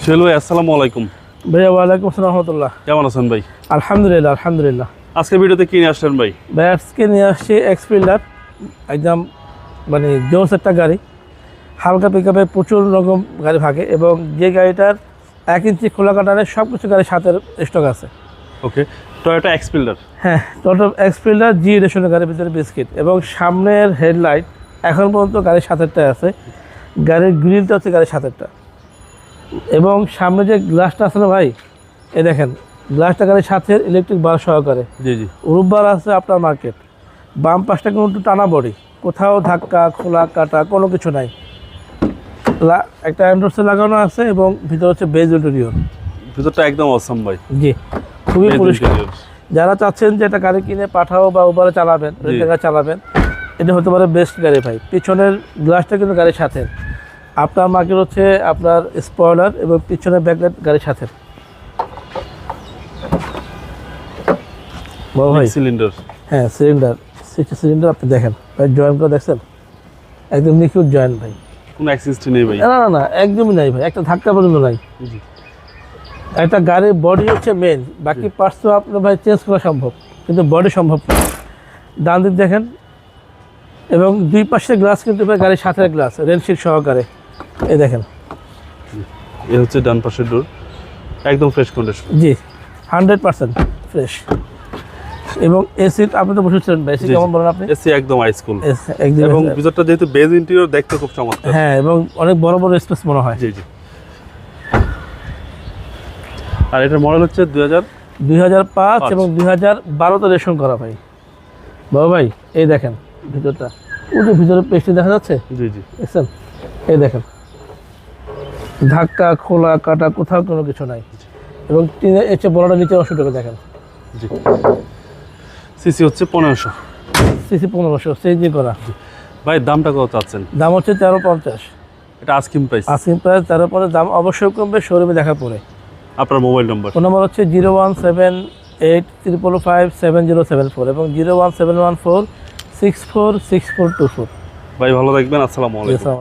সোহেল ভাই আসসালামু আলাইকুম। ভাইয়া ওয়ালাইকুম আসসালাম রহমতুল্লাহ। কেমন আছেন ভাই? আলহামদুলিল্লাহ আলহামদুলিল্লাহ। আজকে ভিডিওতে কি নিয়ে আসলেন ভাই? ভাই আজকে নিয়ে আসছি এক্সপিল্ডার, একদম মানে জোস একটা গাড়ি, হালকা পিক আপে প্রচুর রকম গাড়ি ভাগে এবং যে গাড়িটার 1 ইঞ্চি খোলা কাটানে সব কিছু গাড়ির সাথে স্টক আছে। ওকে, টয়োটা এক্সপিল্ডার। হ্যাঁ, টয়োটা এক্সপিল্ডার জি এডিশনের গাড়ির ভিতরে বিস্কিট এবং সামনের হেডলাইট এখন পর্যন্ত গাড়ির সাথেরটা আছে, গাড়ির গ্রিলটা হচ্ছে গাড়ির সাথেরটা এবং সামনে যে গ্লাসটা আছে না ভাই, এ দেখেন গ্লাসটা গাড়ির সাথে ইলেকট্রিক বার সহকারে। জি জি, রূপবার আছে আপনার মার্কেট। বাম পাশটা কিন্তু টানা বডি, কোথাও ধাক্কা খোলা কাটা কোনো কিছু নাই। একটা অ্যান্ড্রয়েড লাগানো আছে এবং ভিতরে হচ্ছে বেজ ইন্টেরিয়র। ভিতরটা একদম অসাম ভাই। জি, খুবই পরিষ্কার। যারা চাচ্ছেন যে একটা গাড়ি কিনে পাঠাও বা উবারে চালাবেন, রেন্টে চালাবেন, এটা হতে পারে বেস্ট গাড়ি ভাই। পিছনের গ্লাসটা কিন্তু গাড়ির সাথে, আপনার মার্কেট হচ্ছে আপনার স্পয়লার এবং পিছনের ব্যাকলাইট গাড়ির সাথে। বড় ভাই সিলিন্ডার, হ্যাঁ সিলিন্ডার, 60 সিলিন্ডার। আপনি দেখেন ভাই, জয়েন্ট করে দেখছেন, একদম নিখুঁত জয়েন্ট ভাই, কোনো অ্যাক্সিস্ট নেই ভাই। না না না, একদমই নাই ভাই, একটা ধাক্কা পর্যন্ত নাই। একটা গাড়ির বডি হচ্ছে মেন, বাকি পার্টস তো আপনার ভাই চেঞ্জ করা সম্ভব, কিন্তু বডি সম্ভব না। ডান দিক দেখেন এবং দুই পাশের গ্লাস কিন্তু ভাই গাড়ির সাথে গ্লাস রেলশিট সহকারে। এই দেখেন, এ হচ্ছে ডান পাশের ডোর, একদম ফ্রেশ কন্ডিশন। জি 100% ফ্রেশ। এবং এসি আপনি তো বসেছিলেন ভাই, এসি কেমন বলেন আপনি? এসি একদম আইস কুল একদম, এবং ভিতরটা যেহেতু বেজ ইন্টেরিয়র দেখতে খুব চমৎকার। হ্যাঁ, এবং অনেক বড় বড় স্পেস মনে হয়। জি জি। আর এটার মডেল হচ্ছে 2005 এবং 2012 তে রেশন করা ভাই। বাবা ভাই এই দেখেন ভিতরটা, ওই যে ভিতরে পেস্টে দেখা যাচ্ছে, জি জি, দেখছেন? এই দেখেন, ধাক্কা খোলা কাটা কোথাও কোনো কিছু নাই এবং এসে বড়টা নিচে অংশটুকু দেখেন। জি। সিসি হচ্ছে 1500, সিসি 1500 চেঞ্জিং করা। ভাই দামটা কত চাচ্ছেন? দাম হচ্ছে 1350। এটা আস্কিং প্রাইস। আস্কিং প্রাইস 1350, দাম অবশ্যই কমবে শোরুমে দেখার পরে। আপনার মোবাইল নম্বর? ফোন নম্বর হচ্ছে 01785557074 এবং 01714646424। ভাই ভালো থাকবেন, আসসালামু আলাইকুম।